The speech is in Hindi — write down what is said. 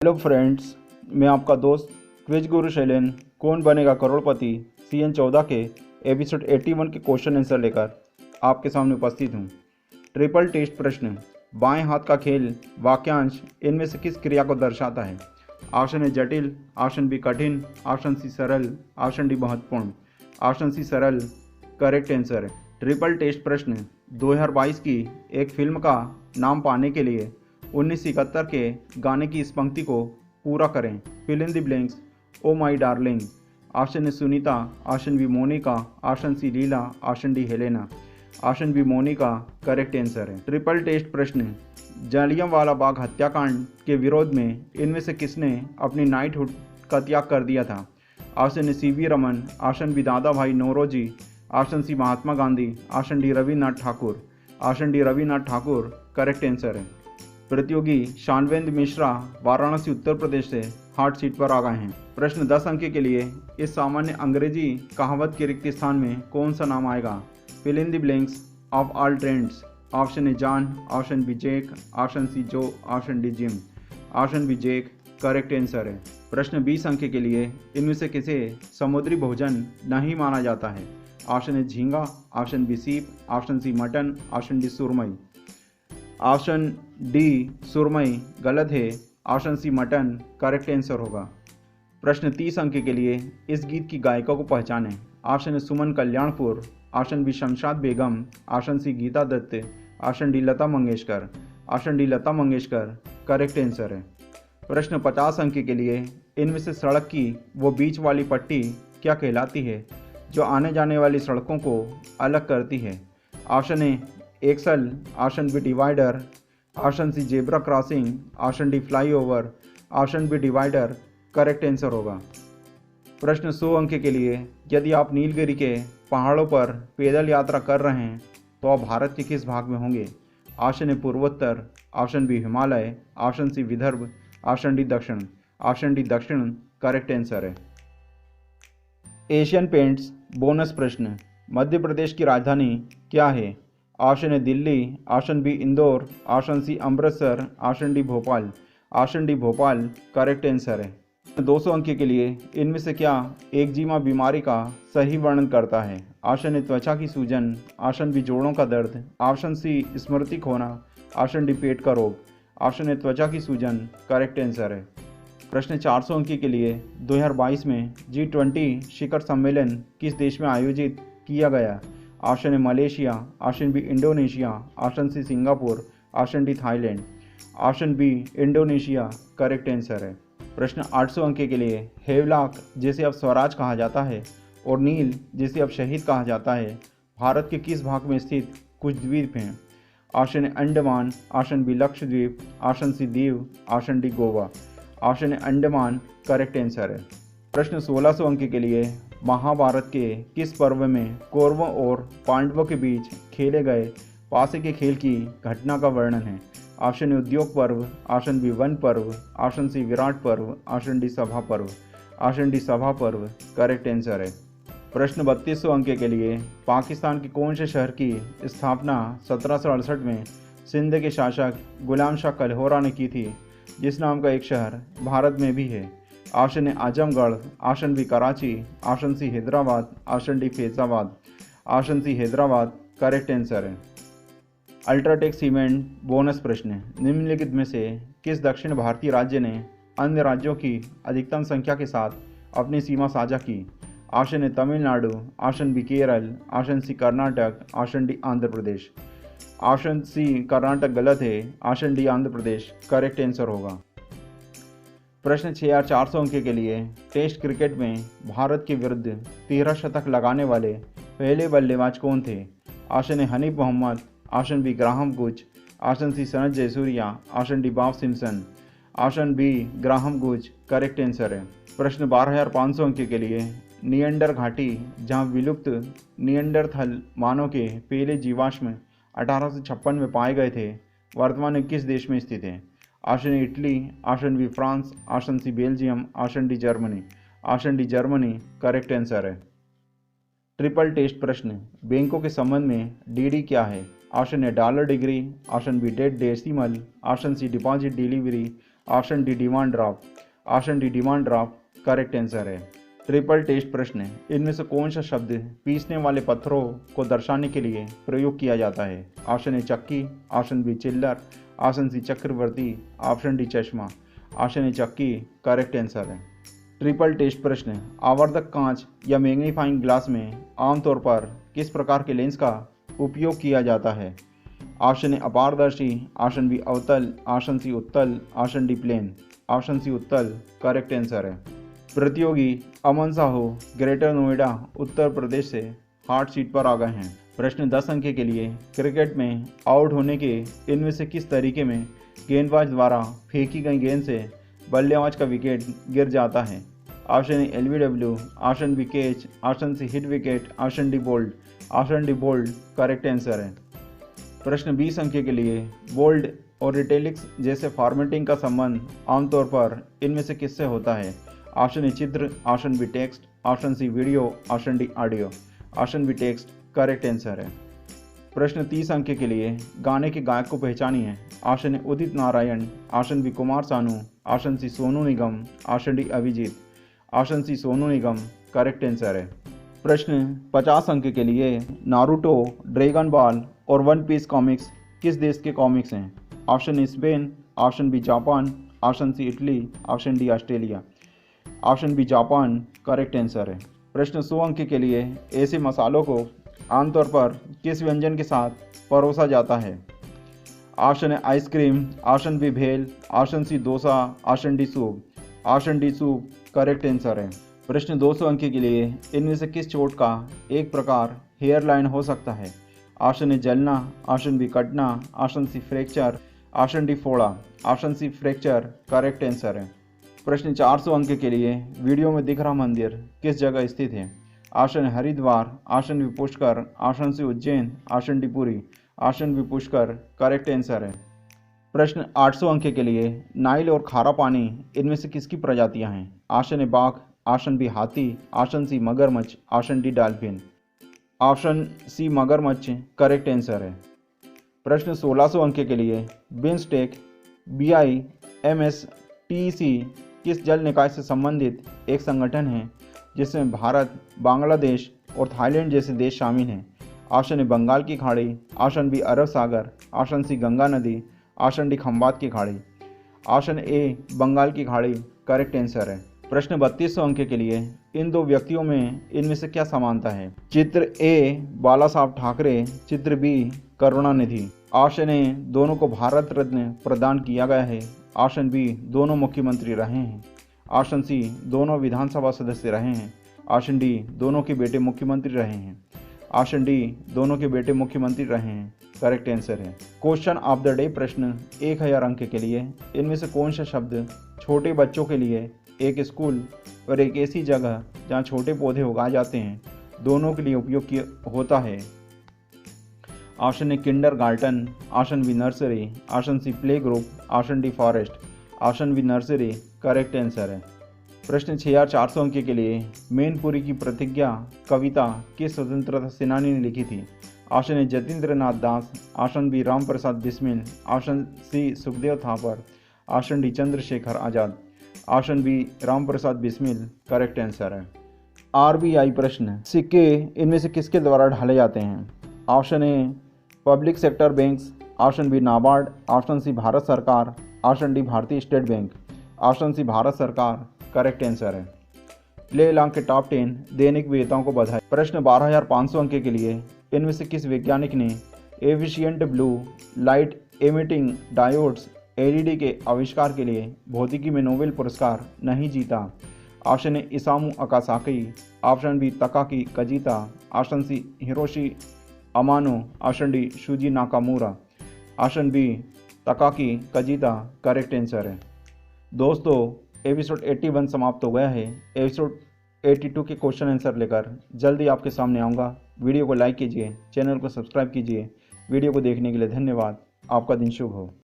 हेलो फ्रेंड्स, मैं आपका दोस्त क्विज गुरु शैलेन कौन बनेगा करोड़पति सीजन 14 के एपिसोड 81 के क्वेश्चन आंसर लेकर आपके सामने उपस्थित हूँ। ट्रिपल टेस्ट प्रश्न। बाएं हाथ का खेल वाक्यांश इनमें से किस क्रिया को दर्शाता है? ऑप्शन ए जटिल, ऑप्शन बी कठिन, ऑप्शन सी सरल, ऑप्शन डी महत्वपूर्ण। ऑप्शन सी सरल करेक्ट आंसर है। ट्रिपल टेस्ट प्रश्न। 2022 की एक फिल्म का नाम पाने के लिए 1971 के गाने की इस पंक्ति को पूरा करें। Fill in the blanks. Oh my darling. Option A Sunita, option B Monika, option C Leela, option D Helena. Option B Monika correct answer है। ट्रिपल टेस्ट प्रश्न। जलियांवाला बाग हत्याकांड के विरोध में इनमें से किसने अपनी नाइटहुड का त्याग कर दिया था? Option A C V Raman, option B Dadabhai Naoroji, option C Mahatma Gandhi, option D Rabindranath Thakur. Option D Rabindranath Thakur correct answer है। प्रतियोगी शानवेंद्र मिश्रा वाराणसी उत्तर प्रदेश से हॉट सीट पर आ गए हैं। प्रश्न 10 अंक के लिए इस सामान्य अंग्रेजी कहावत के रिक्त स्थान में कौन सा नाम आएगा? Fill in the blanks of all trades. Option A John, option B Jack, option C Joe, option D Jim. Option B Jack correct answer है। प्रश्न 20 अंक के लिए इनमें से किसे समुद्री भोजन नहीं माना जाता है? ऑप्शन ए झींगा, ऑप्शन बी सीप, option C mutton, option D सुरमई। ऑप्शन डी सुरमई गलत है। Option C mutton correct answer होगा। प्रश्न 30 अंक के लिए इस गीत की गायिका को पहचानें। Option A Suman Kalyanpur, option B Shamshad Begum, option C Geeta Dutt, option D Lata Mangeshkar. Option D Lata Mangeshkar correct answer है। प्रश्न 50 अंक के लिए इनमें से सड़क की वो बीच वाली पट्टी क्या कहलाती है जो आने जाने वाली सड़कों को अलग करती है? Option A axle, option B divider, option C zebra crossing, option D flyover, option B divider correct answer होगा। प्रश्न 100 अंक के लिए यदि आप नीलगिरी के पहाड़ों पर पैदल यात्रा कर रहे हैं तो आप भारत के किस भाग में होंगे? ऑप्शन ए पूर्वोत्तर, option B Himalaya, option C Vidarbha, option D दक्षिण। ऑप्शन डी दक्षिण करेक्ट आंसर है। एशियन पेंट्स बोनस प्रश्न। मध्य प्रदेश की राजधानी क्या है? Option A Delhi, option B Indore, option C Amritsar, option D Bhopal. Option D Bhopal correct answer है। 200 अंक के लिए इनमें से क्या एक्जिमा बीमारी का सही वर्णन करता है? ऑप्शन ए त्वचा की सूजन, ऑप्शन बी जोड़ों का दर्द, ऑप्शन सी स्मृति खोना, ऑप्शन डी पेट का रोग। ऑप्शन ए त्वचा की सूजन करेक्ट आंसर है। प्रश्न 400 अंक के लिए 2022 में G20 शिखर सम्मेलन किस देश में आयोजित किया गया? Option A Malaysia, option B Indonesia, option C Singapore, option D Thailand. Option B Indonesia correct answer है। प्रश्न 800 अंक के लिए हेवलाक जिसे अब स्वराज कहा जाता है और नील जिसे अब शहीद कहा जाता है भारत के किस भाग में स्थित कुछ द्वीप हैं? Option A Andaman, option B Lakshadweep, option C Diu, option D Goa. Option A Andaman correct answer है। प्रश्न 1600 अंक के लिए महाभारत के किस पर्व में कौरवों और पांडवों के बीच खेले गए पासे के खेल की घटना का वर्णन है? ऑप्शन ए उद्योग पर्व, ऑप्शन बी वन पर्व, ऑप्शन सी विराट पर्व, ऑप्शन डी सभा पर्व। ऑप्शन डी सभा पर्व करेक्ट आंसर है। प्रश्न 3200 अंक के लिए पाकिस्तान के कौन से शहर की स्थापना 1768 में सिंध के शासक गुलाम शाह कलहोरा ने की थी जिस नाम का एक शहर भारत में भी है? Option A Azamgarh, option B Karachi, option C Hyderabad, option D Faizabad. Option C Hyderabad correct answer है। अल्ट्राटेक सीमेंट बोनस प्रश्न। निम्नलिखित में से किस दक्षिण भारतीय राज्य ने अन्य राज्यों की अधिकतम संख्या के साथ अपनी सीमा साझा की? Option A Tamil Nadu, option B Kerala, option C Karnataka, option D Andhra Pradesh. Option C Karnataka गलत है। Option D Andhra Pradesh correct answer होगा। प्रश्न 6400 अंक के लिए टेस्ट क्रिकेट में भारत के विरुद्ध 13 शतक लगाने वाले पहले बल्लेबाज कौन थे? Option A Hanif Mohammad, option B Graham Gooch, option C Sanath Jayasuriya, option D Bob Simpson. Option B Graham Gooch correct answer है। प्रश्न 12500 अंक के लिए नियंडर घाटी जहां विलुप्त नियंडरथल मानव के पहले जीवाश्म 1856 में पाए गए थे वर्तमान में किस देश में स्थित है? Option A Italy, option B France, option C Belgium, option D Germany. Option D Germany correct answer है। ट्रिपल टेस्ट प्रश्न। बैंकों के संबंध में डीडी क्या है? Option A dollar degree, option B debt decimal, option C deposit delivery, option D demand draft, option D demand draft correct answer है। ट्रिपल टेस्ट प्रश्न है, इनमें से कौन सा शब्द पीसने वाले पत्थरों को दर्शाने के लिए प्रयोग किया जाता है? ऑप्शन ए चक्की, ऑप्शन बी चिल्लर, ऑप्शन सी चक्रवर्ती, ऑप्शन डी चश्मा, ऑप्शन ए चक्की करेक्ट आंसर है। ट्रिपल टेस्ट प्रश्न है, आवर्धक कांच या मैग्नीफाइंग ग्लास में आमतौर पर किस प्रकार के लेंस का उपयोग किया जाता है? ऑप्शन ए अपारदर्शी, ऑप्शन बी अवतल, ऑप्शन सी उत्तल, option D plane, option C उत्तल करेक्ट आंसर है। प्रतियोगी अमन साहू ग्रेटर नोएडा उत्तर प्रदेश से हार्ड सीट पर आ गए हैं। प्रश्न 10 अंक के लिए, क्रिकेट में आउट होने के इनमें से किस तरीके में गेंदबाज द्वारा फेंकी गई गेंद से बल्लेबाज का विकेट गिर जाता है? Option A LBW, option B catch, option C hit wicket, option D bowled, option D bowled correct answer है। प्रश्न 20 अंक के लिए, बोल्ड और इटैलिक्स जैसे फॉर्मेटिंग का संबंध आमतौर पर इनमें से किससे होता है? ऑप्शन ए चित्र, option B text, option C video, option D audio, option B text correct answer है। प्रश्न 30 अंक के लिए, गाने के गायक को पहचानिए। Option A Udit Narayan, option B Kumar Sanu, option C Sonu Nigam, option D Abhijeet, option C Sonu Nigam correct answer है। प्रश्न 50 अंक के लिए, नारुतो, ड्रैगन बॉल और वन पीस कॉमिक्स किस देश के कॉमिक्स हैं? Option A Spain, option B Japan, option C Italy, option D Australia, option B Japan correct answer है। प्रश्न 100 अंक के लिए, ऐसे मसालों को आमतौर पर किस व्यंजन के साथ परोसा जाता है? Option A ice cream, option B bhel, option C dosa, option D soup, option D soup correct answer है। प्रश्न 200 अंक के लिए, इनमें से किस चोट का एक प्रकार हेयर लाइन हो सकता है? ऑप्शन ए जलना, ऑप्शन बी कटना, option C fracture, option D फोड़ा, option C fracture correct answer है। प्रश्न 400 अंक के लिए, वीडियो में दिख रहा मंदिर किस जगह स्थित है? Option Haridwar, option B Pushkar, option C Ujjain, option D Puri, option B Pushkar correct answer है। प्रश्न 800 अंक के लिए, नाइल और खारा पानी इनमें से किसकी प्रजातियां हैं? ऑप्शन ए बाघ, ऑप्शन बी हाथी, ऑप्शन सी मगरमच्छ, option D dolphin, option C मगरमच्छ करेक्ट आंसर है। प्रश्न 1600 अंक के लिए, बिम्स्टेक BIMSTEC किस जल निकाय से संबंधित एक संगठन है जिसमें भारत, बांग्लादेश और थाईलैंड जैसे देश शामिल हैं? ऑप्शन ए बंगाल की खाड़ी, ऑप्शन बी अरब सागर, ऑप्शन सी गंगा नदी, ऑप्शन डी खंबात की खाड़ी, ऑप्शन ए बंगाल की खाड़ी करेक्ट आंसर है। प्रश्न 3200 अंक के लिए, इन दो व्यक्तियों में इनमें से क्या समानता है? चित्र ए बाला साहब ठाकरे, चित्र बी करुणानिधि, ऑप्शन ए दोनों को भारत रत्न प्रदान किया गया है, ऑप्शन बी दोनों मुख्यमंत्री रहे हैं, ऑप्शन सी दोनों विधानसभा सदस्य रहे हैं, ऑप्शन डी दोनों के बेटे मुख्यमंत्री रहे हैं, ऑप्शन डी दोनों के बेटे मुख्यमंत्री रहे हैं करेक्ट आंसर है। क्वेश्चन ऑफ द डे प्रश्न 1000 अंक के लिए, इनमें से कौन सा शब्द छोटे बच्चों के लिए एक स्कूल और एक ऐसी जगह जहाँ छोटे पौधे उगाए जाते हैं दोनों के लिए उपयोग किया होता है? Option A kindergarten, option B nursery, option C play group, option D forest, option B nursery correct answer है। प्रश्न 6400 अंक के लिए, मैनपुरी की प्रतिज्ञा कविता किस स्वतंत्रता सेनानी ने लिखी थी? Option A Jatindra Nath Das, option B Ram Prasad Bismil, option C Sukhdev Thapar, option D Chandrashekhar Azad, option B Ram Prasad Bismil correct answer है। RBI प्रश्न, सिक्के इनमें से किसके द्वारा ढाले जाते हैं? Option A public sector banks, option B NABARD, option C Bharat सरकार, option D Bharatiya state bank, option C Bharat सरकार करेक्ट आंसर है। ले लॉन्ग के टॉप 10 दैनिक विजेताओं को बधाई। प्रश्न 12500 अंक के लिए, इनमें से किस वैज्ञानिक ने efficient blue light emitting diodes LED के आविष्कार के लिए भौतिकी में नोबेल पुरस्कार नहीं जीता? Option A Isamu Akasaki, option B Takaaki Kajita, option C Hiroshi Amano, option D Shuji Nakamura, option B Takaaki Kajita correct answer है। दोस्तों एपिसोड 81 समाप्त हो गया है। एपिसोड 82 के क्वेश्चन आंसर लेकर जल्दी आपके सामने आऊँगा। वीडियो को लाइक कीजिए, चैनल को सब्सक्राइब कीजिए। वीडियो को देखने के लिए धन्यवाद। आपका दिन शुभ हो।